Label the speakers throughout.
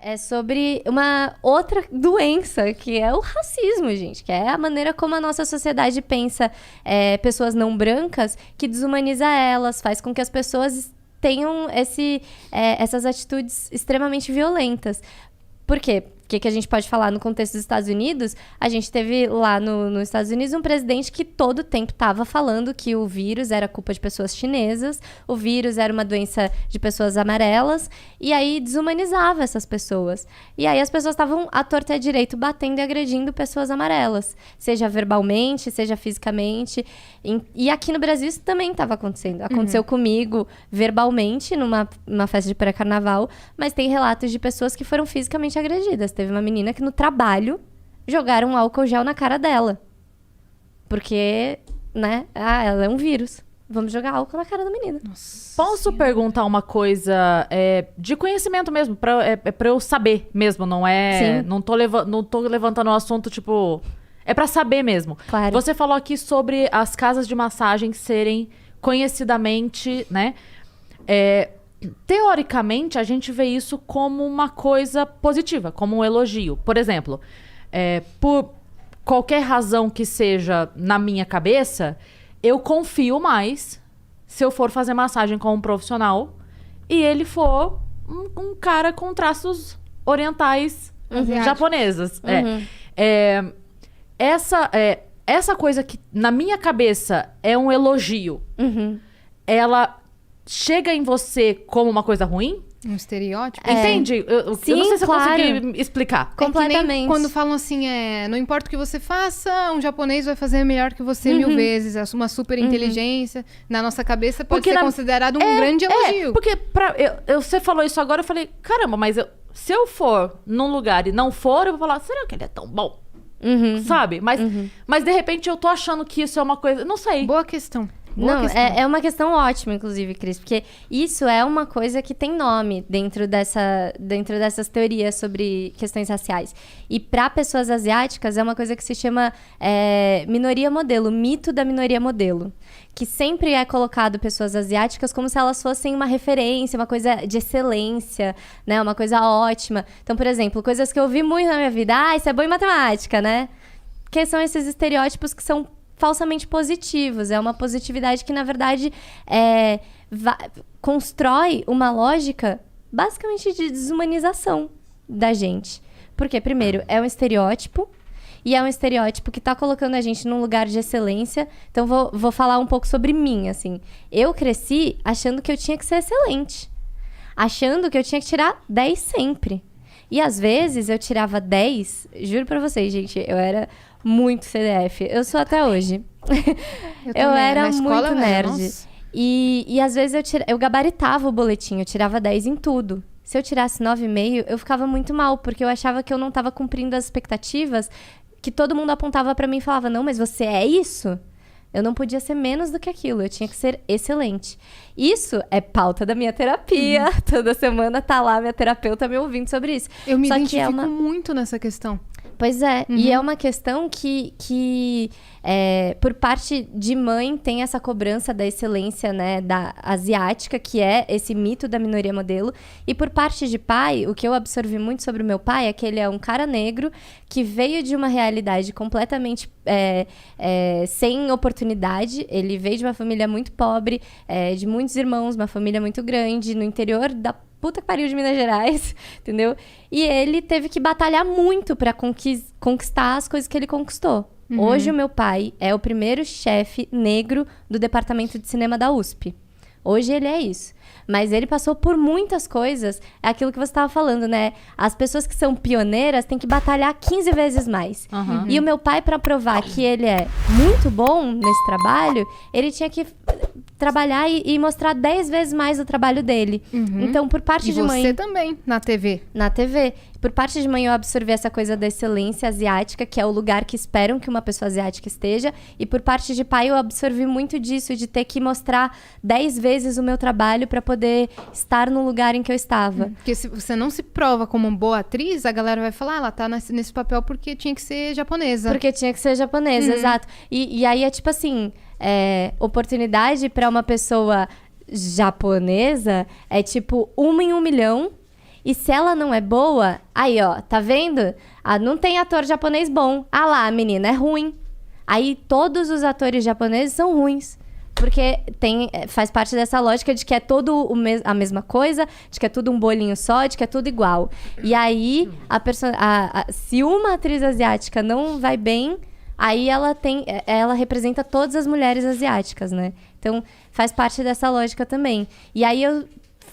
Speaker 1: É sobre uma outra doença, que é o racismo, gente. Que é a maneira como a nossa sociedade pensa pessoas não brancas, que desumaniza elas, faz com que as pessoas tenham essas atitudes extremamente violentas. Por quê? O que a gente pode falar no contexto dos Estados Unidos? A gente teve lá nos Estados Unidos um presidente que todo o tempo estava falando que o vírus era culpa de pessoas chinesas, o vírus era uma doença de pessoas amarelas, e aí desumanizava essas pessoas. E aí as pessoas estavam à torta e à direito batendo e agredindo pessoas amarelas, seja verbalmente, seja fisicamente. E aqui no Brasil isso também estava acontecendo. Aconteceu comigo verbalmente numa festa de pré-carnaval, mas tem relatos de pessoas que foram fisicamente agredidas. Teve uma menina que no trabalho jogaram um álcool gel na cara dela. Porque, né? Ela é um vírus. Vamos jogar álcool na cara da menina.
Speaker 2: Nossa. Posso perguntar uma coisa de conhecimento mesmo, pra eu saber mesmo, não é?
Speaker 1: Sim.
Speaker 2: Não tô levantando um assunto, tipo... É pra saber mesmo.
Speaker 1: Claro.
Speaker 2: Você falou aqui sobre as casas de massagem serem conhecidamente, né? Teoricamente, a gente vê isso como uma coisa positiva, como um elogio. Por exemplo, por qualquer razão que seja na minha cabeça, eu confio mais se eu for fazer massagem com um profissional e ele for um cara com traços orientais japoneses. Essa coisa que na minha cabeça é um elogio, ela chega em você como uma coisa ruim?
Speaker 3: Um estereótipo?
Speaker 2: Entende? Eu
Speaker 1: Sim,
Speaker 2: não sei se
Speaker 1: claro.
Speaker 2: eu consegui explicar.
Speaker 1: Completamente.
Speaker 3: É que nem quando falam assim, não importa o que você faça, um japonês vai fazer melhor que você 1000 vezes. É uma super inteligência. Na nossa cabeça pode ser considerado um grande elogio.
Speaker 2: Porque você falou isso agora, eu falei, caramba, mas se eu for num lugar e não for, eu vou falar, será que ele é tão bom? Sabe? Mas de repente eu tô achando que isso é uma coisa... Não sei.
Speaker 3: Boa questão.
Speaker 1: Não, é uma questão ótima, inclusive, Cris, porque isso é uma coisa que tem nome dentro dessas teorias sobre questões raciais. E para pessoas asiáticas é uma coisa que se chama minoria modelo, mito da minoria modelo. Que sempre é colocado pessoas asiáticas como se elas fossem uma referência, uma coisa de excelência, né? Uma coisa ótima. Então, por exemplo, coisas que eu vi muito na minha vida. Isso é bom em matemática, né? Que são esses estereótipos que são falsamente positivos. É uma positividade que, na verdade, constrói uma lógica basicamente de desumanização da gente. Porque, primeiro, é um estereótipo, e é um estereótipo que tá colocando a gente num lugar de excelência. Então, vou falar um pouco sobre mim, assim. Eu cresci achando que eu tinha que ser excelente. Achando que eu tinha que tirar 10 sempre. E, às vezes, eu tirava 10... Juro pra vocês, gente, eu era muito CDF. Eu sou até hoje. Eu era muito nerd. E às vezes eu gabaritava o boletim, eu tirava 10 em tudo. Se eu tirasse 9,5, eu ficava muito mal, porque eu achava que eu não estava cumprindo as expectativas que todo mundo apontava pra mim e falava, não, mas você é isso? Eu não podia ser menos do que aquilo, eu tinha que ser excelente. Isso é pauta da minha terapia. Toda semana tá lá minha terapeuta me ouvindo sobre isso.
Speaker 3: Eu me identifico muito nessa questão.
Speaker 1: Pois é, e é uma questão que por parte de mãe tem essa cobrança da excelência, né, da asiática, que é esse mito da minoria modelo, e por parte de pai, o que eu absorvi muito sobre o meu pai é que ele é um cara negro que veio de uma realidade completamente sem oportunidade. Ele veio de uma família muito pobre, de muitos irmãos, uma família muito grande, no interior da puta que pariu de Minas Gerais, entendeu? E ele teve que batalhar muito pra conquistar as coisas que ele conquistou. Hoje o meu pai é o primeiro chefe negro do departamento de cinema da USP. Hoje ele é isso. Mas ele passou por muitas coisas. É aquilo que você estava falando, né? As pessoas que são pioneiras têm que batalhar 15 vezes mais. E o meu pai, para provar que ele é muito bom nesse trabalho, ele tinha que trabalhar e mostrar 10 vezes mais o trabalho dele. Então, por parte de mãe...
Speaker 3: E você também, na TV.
Speaker 1: Na TV. Por parte de mãe, eu absorvi essa coisa da excelência asiática, que é o lugar que esperam que uma pessoa asiática esteja. E por parte de pai, eu absorvi muito disso, de ter que mostrar 10 vezes o meu trabalho para poder estar no lugar em que eu estava.
Speaker 3: Porque se você não se prova como uma boa atriz, a galera vai falar, ela tá nesse papel porque tinha que ser japonesa.
Speaker 1: Porque tinha que ser japonesa, exato. E aí é tipo assim, oportunidade para uma pessoa japonesa é tipo 1 em 1 milhão. E se ela não é boa, aí, ó, tá vendo? Ah, não tem ator japonês bom. Ah lá, a menina é ruim. Aí todos os atores japoneses são ruins. Porque faz parte dessa lógica de que é todo a mesma coisa, de que é tudo um bolinho só, de que é tudo igual. E aí, se uma atriz asiática não vai bem, aí ela representa todas as mulheres asiáticas, né? Então, faz parte dessa lógica também. E aí, eu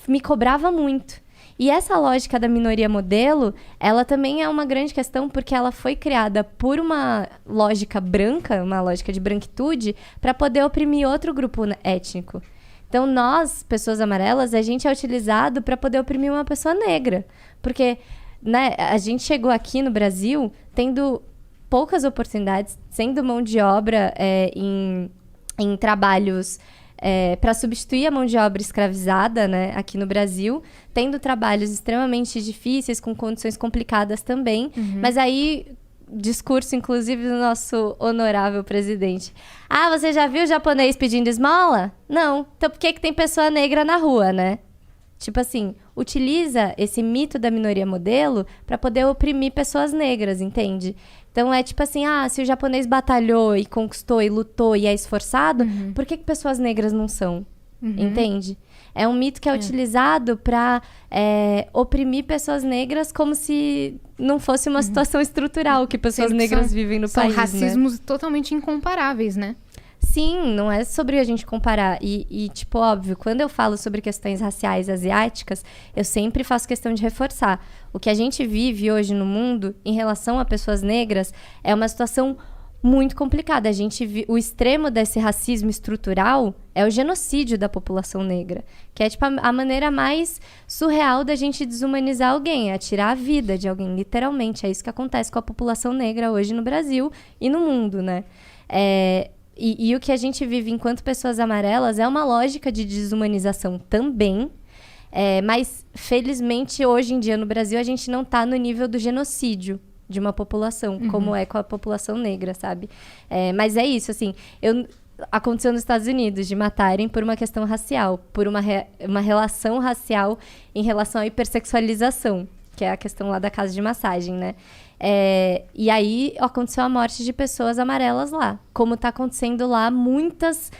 Speaker 1: me cobrava muito. E essa lógica da minoria modelo, ela também é uma grande questão porque ela foi criada por uma lógica branca, uma lógica de branquitude, para poder oprimir outro grupo étnico. Então, nós, pessoas amarelas, a gente é utilizado para poder oprimir uma pessoa negra. Porque, né, a gente chegou aqui no Brasil tendo poucas oportunidades, sendo mão de obra em trabalhos... para substituir a mão de obra escravizada, né, aqui no Brasil, tendo trabalhos extremamente difíceis, com condições complicadas também. Mas aí, discurso, inclusive, do nosso honorável presidente. Ah, você já viu o japonês pedindo esmola? Não. Então por que tem pessoa negra na rua, né? Tipo assim, utiliza esse mito da minoria modelo para poder oprimir pessoas negras, entende? Então é tipo assim, se o japonês batalhou e conquistou e lutou e é esforçado, por que pessoas negras não são? Entende? É um mito que é utilizado para oprimir pessoas negras como se não fosse uma situação estrutural que pessoas negras vivem no país,
Speaker 3: São racismos totalmente incomparáveis, né?
Speaker 1: Sim, não é sobre a gente comparar. E, tipo, óbvio, quando eu falo sobre questões raciais asiáticas, eu sempre faço questão de reforçar. O que a gente vive hoje no mundo, em relação a pessoas negras, é uma situação muito complicada. O extremo desse racismo estrutural é o genocídio da população negra. Que é, tipo, a maneira mais surreal da gente desumanizar alguém. É tirar a vida de alguém, literalmente. É isso que acontece com a população negra hoje no Brasil e no mundo, né? E o que a gente vive enquanto pessoas amarelas é uma lógica de desumanização também. Mas, felizmente, hoje em dia no Brasil, a gente não está no nível do genocídio de uma população, como é com a população negra, sabe? Mas é isso, assim, aconteceu nos Estados Unidos, de matarem por uma questão racial, por uma relação racial em relação à hipersexualização, que é a questão lá da casa de massagem, né? E aí aconteceu a morte de pessoas amarelas lá. Como está acontecendo lá muitos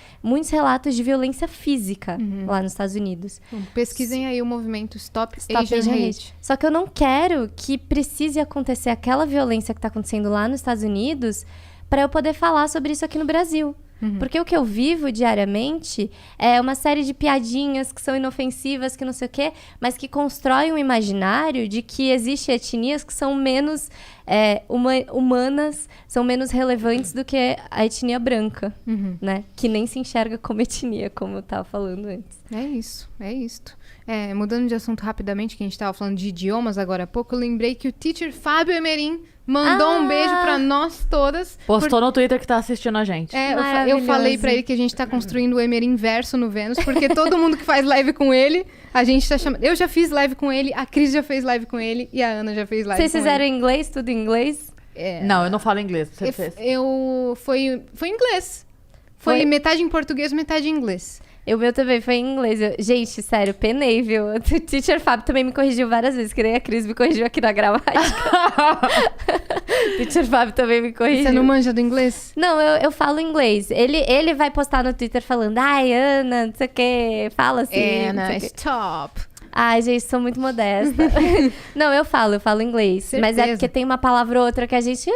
Speaker 1: relatos de violência física lá nos Estados Unidos.
Speaker 3: Pesquisem aí o movimento Stop Asian Hate.
Speaker 1: Só que eu não quero que precise acontecer aquela violência que está acontecendo lá nos Estados Unidos para eu poder falar sobre isso aqui no Brasil. Porque o que eu vivo diariamente é uma série de piadinhas que são inofensivas, que não sei o quê, mas que constroem um imaginário de que existem etnias que são menos humanas, são menos relevantes do que a etnia branca, né? Que nem se enxerga como etnia, como eu estava falando antes.
Speaker 3: É isso. Mudando de assunto rapidamente, que a gente estava falando de idiomas agora há pouco, eu lembrei que o teacher Fábio Emerim mandou um beijo pra nós todas.
Speaker 2: Postou no Twitter que tá assistindo a gente.
Speaker 3: Eu falei pra ele que a gente tá construindo o Emerim verso no Vênus, porque todo mundo que faz live com ele, a gente tá chamando... Eu já fiz live com ele, a Cris já fez live com ele e a Ana já fez live com ele.
Speaker 1: Vocês fizeram em inglês? Tudo em inglês?
Speaker 2: Não, eu não falo inglês. Você fez?
Speaker 3: Foi em inglês. Foi metade em português, metade em inglês.
Speaker 1: O meu também foi em inglês. Gente, sério, penei, viu? O teacher Fábio também me corrigiu várias vezes, que nem a Cris me corrigiu aqui na gramática. O teacher Fábio também me corrigiu.
Speaker 3: Você não manja do inglês?
Speaker 1: Não, eu falo inglês. Ele vai postar no Twitter falando, ai, Ana, não sei o quê, fala assim.
Speaker 3: Ana, stop.
Speaker 1: Ai, gente, sou muito modesta. Não, eu falo inglês.
Speaker 3: Certeza.
Speaker 1: Mas é porque tem uma palavra ou outra que a gente...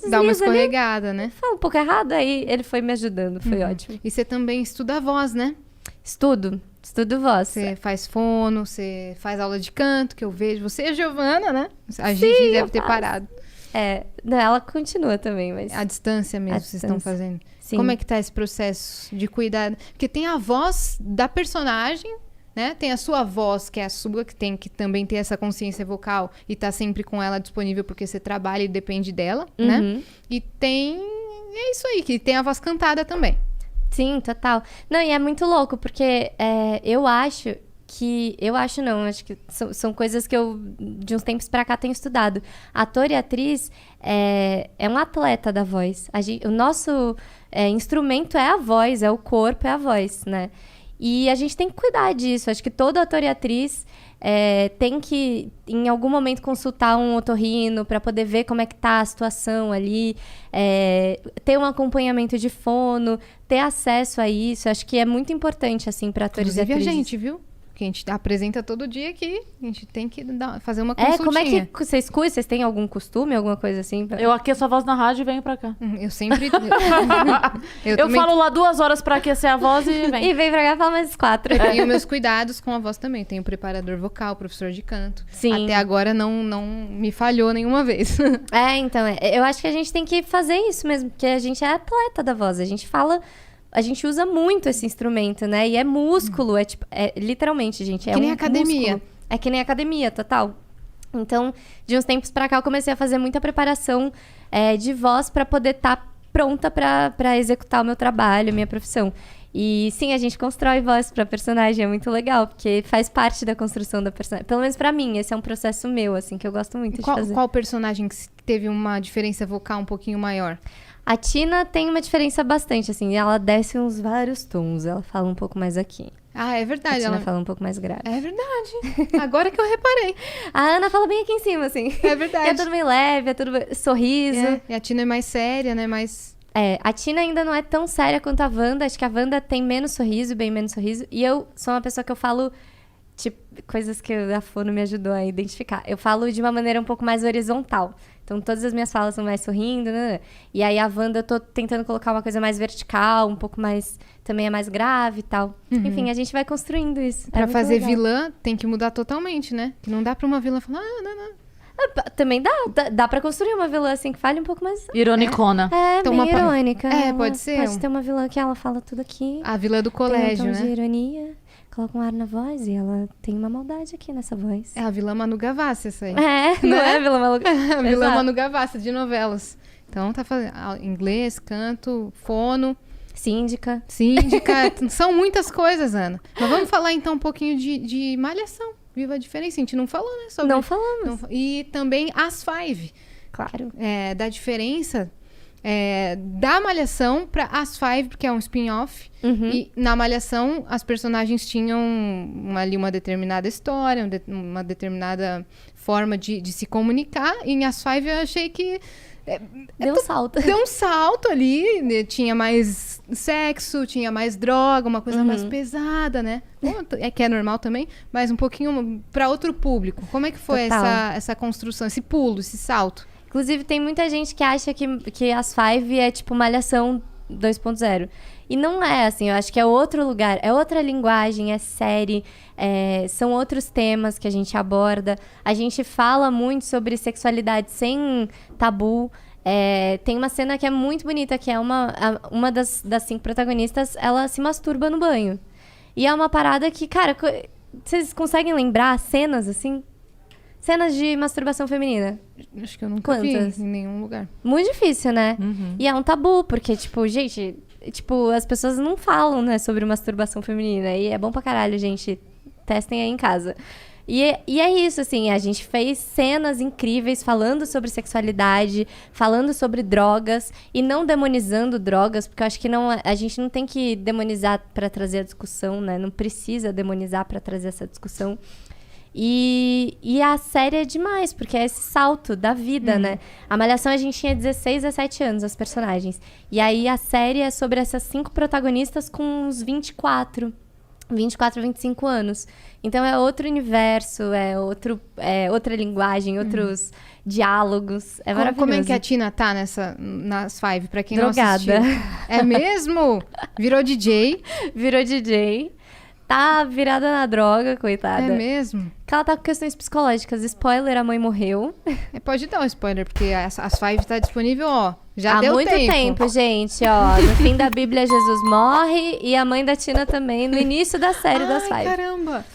Speaker 3: Dá uma escorregada, né?
Speaker 1: Fala um pouco errado, aí ele foi me ajudando, foi ótimo.
Speaker 3: E você também estuda voz, né?
Speaker 1: Estudo voz.
Speaker 3: Você faz fono, você faz aula de canto, que eu vejo. Você é Giovana, né? A Gigi deve ter parado.
Speaker 1: Não, ela continua também, mas...
Speaker 3: À distância mesmo, vocês estão fazendo.
Speaker 1: Sim.
Speaker 3: Como é que tá esse processo de cuidar? Porque tem a voz da personagem, né? Tem a sua voz, que é a sua, que tem que também ter essa consciência vocal e tá sempre com ela disponível porque você trabalha e depende dela, né? E tem... É isso aí, que tem a voz cantada também.
Speaker 1: Sim, total. Não, e é muito louco, porque eu acho que... Acho que são coisas que eu, de uns tempos pra cá, tenho estudado. Ator e atriz é um atleta da voz. O nosso instrumento é a voz, é o corpo, é a voz, né? E a gente tem que cuidar disso. Acho que todo ator e atriz tem que, em algum momento, consultar um otorrino para poder ver como é que tá a situação ali, ter um acompanhamento de fono, ter acesso a isso. Acho que é muito importante, assim, para atores e
Speaker 3: Inclusive a
Speaker 1: atrizes.
Speaker 3: gente, viu? Que a gente apresenta todo dia aqui. A gente tem que fazer uma consultinha.
Speaker 1: Como é que vocês cuidam? Vocês têm algum costume, alguma coisa assim?
Speaker 2: Eu aqueço a voz na rádio e venho pra cá.
Speaker 3: Eu sempre...
Speaker 2: Eu
Speaker 3: também
Speaker 2: falo lá 2 horas pra aquecer a voz e vem.
Speaker 1: E vem pra cá e fala mais 4.
Speaker 3: tenho meus cuidados com a voz também. Tenho preparador vocal, professor de canto.
Speaker 1: Sim.
Speaker 3: Até agora não me falhou nenhuma vez.
Speaker 1: Então, eu acho que a gente tem que fazer isso mesmo, porque a gente é atleta da voz. A gente usa muito esse instrumento, né? E é músculo, literalmente, gente.
Speaker 3: Que nem academia.
Speaker 1: Músculo. É que nem academia, total. Então, de uns tempos pra cá, eu comecei a fazer muita preparação de voz pra poder estar pronta pra executar o meu trabalho, minha profissão. E sim, a gente constrói voz pra personagem, é muito legal, porque faz parte da construção da personagem. Pelo menos pra mim, esse é um processo meu, assim, que eu gosto muito de fazer.
Speaker 3: Qual personagem que teve uma diferença vocal um pouquinho maior?
Speaker 1: A Tina tem uma diferença bastante, assim, ela desce uns vários tons, ela fala um pouco mais aqui.
Speaker 3: Ah, é
Speaker 1: A
Speaker 3: verdade.
Speaker 1: Tina fala um pouco mais grave.
Speaker 3: É verdade. Agora que eu reparei.
Speaker 1: A Ana fala bem aqui em cima, assim.
Speaker 3: É verdade.
Speaker 1: E é tudo meio leve, é tudo sorriso.
Speaker 3: E a Tina é mais séria, né? Mais...
Speaker 1: A Tina ainda não é tão séria quanto a Wanda. Acho que a Wanda tem menos sorriso, bem menos sorriso. E eu sou uma pessoa que eu falo, tipo, coisas que a Fono me ajudou a identificar. Eu falo de uma maneira um pouco mais horizontal. Então, todas as minhas falas são mais sorrindo, né? E aí, a Wanda, eu tô tentando colocar uma coisa mais vertical, um pouco mais... Também é mais grave e tal. Enfim, a gente vai construindo isso.
Speaker 3: Pra
Speaker 1: muito
Speaker 3: fazer
Speaker 1: legal.
Speaker 3: vilã, tem que mudar totalmente, né? Que não dá pra uma vilã falar, não.
Speaker 1: Também dá pra construir uma vilã assim que fale um pouco mais...
Speaker 2: Ironicona.
Speaker 1: Bem
Speaker 3: uma
Speaker 1: irônica. Ela
Speaker 3: pode ser.
Speaker 1: Pode ter uma vilã que ela fala tudo aqui.
Speaker 3: A vilã do colégio,
Speaker 1: tem um tom de
Speaker 3: né?
Speaker 1: ironia, coloca um ar na voz e ela tem uma maldade aqui nessa voz.
Speaker 3: É a vilã Manu Gavassi, essa aí.
Speaker 1: Não é vilã maluca?
Speaker 3: A vilã
Speaker 1: Exato.
Speaker 3: Manu Gavassi, de novelas. Então, tá fazendo inglês, canto, fono,
Speaker 1: Síndica.
Speaker 3: síndica. São muitas coisas, Ana. Mas vamos falar, então, um pouquinho de Malhação. Viva a diferença. A gente não falou, né? Sobre...
Speaker 1: Não falamos.
Speaker 3: E também As Five.
Speaker 1: Claro.
Speaker 3: Da diferença da Malhação pra As Five, porque é um spin-off. E na Malhação, as personagens tinham ali uma determinada história, uma determinada forma de se comunicar. E em As Five eu achei que
Speaker 1: Deu um salto.
Speaker 3: deu um salto ali, né? Tinha mais sexo, tinha mais droga, uma coisa mais pesada, né? Que é normal também, mas um pouquinho para outro público. Como é que foi
Speaker 1: Total.
Speaker 3: essa construção, esse pulo, esse salto?
Speaker 1: Inclusive, tem muita gente que acha que As Five é tipo Malhação 2.0. E não é, assim, eu acho que é outro lugar, é outra linguagem, é série, são outros temas que a gente aborda. A gente fala muito sobre sexualidade sem tabu. Tem uma cena que é muito bonita, que é uma das 5 protagonistas, ela se masturba no banho. E é uma parada que, cara, vocês conseguem lembrar cenas, assim? Cenas de masturbação feminina.
Speaker 3: Acho que eu nunca vi
Speaker 1: Quantas?
Speaker 3: em nenhum lugar.
Speaker 1: Muito difícil, né? E é um tabu, porque, tipo, gente... Tipo, as pessoas não falam, né, sobre masturbação feminina. E é bom pra caralho, gente. Testem aí em casa. E é isso, assim, a gente fez cenas incríveis falando sobre sexualidade, falando sobre drogas e não demonizando drogas, porque eu acho que a gente não tem que demonizar pra trazer a discussão, né? Não precisa demonizar pra trazer essa discussão. E a série é demais, porque é esse salto da vida, né? A Malhação a gente tinha 16, 17 anos, as personagens. E aí a série é sobre essas 5 protagonistas com uns 24, 25 anos. Então é outro universo, outra linguagem, outros diálogos. É maravilhoso.
Speaker 3: Como é que a Tina tá nas Five, pra quem
Speaker 1: Drogada.
Speaker 3: não assistiu? É mesmo? Virou DJ?
Speaker 1: Virou DJ. Tá virada na droga, coitada.
Speaker 3: É mesmo?
Speaker 1: Que ela tá com questões psicológicas. Spoiler, a mãe morreu.
Speaker 3: Pode dar um spoiler, porque as Five tá disponível, ó. Já
Speaker 1: Há
Speaker 3: deu
Speaker 1: muito tempo, gente, ó. No fim da Bíblia, Jesus morre e a mãe da Tina também, no início da série das Five.
Speaker 3: Caramba!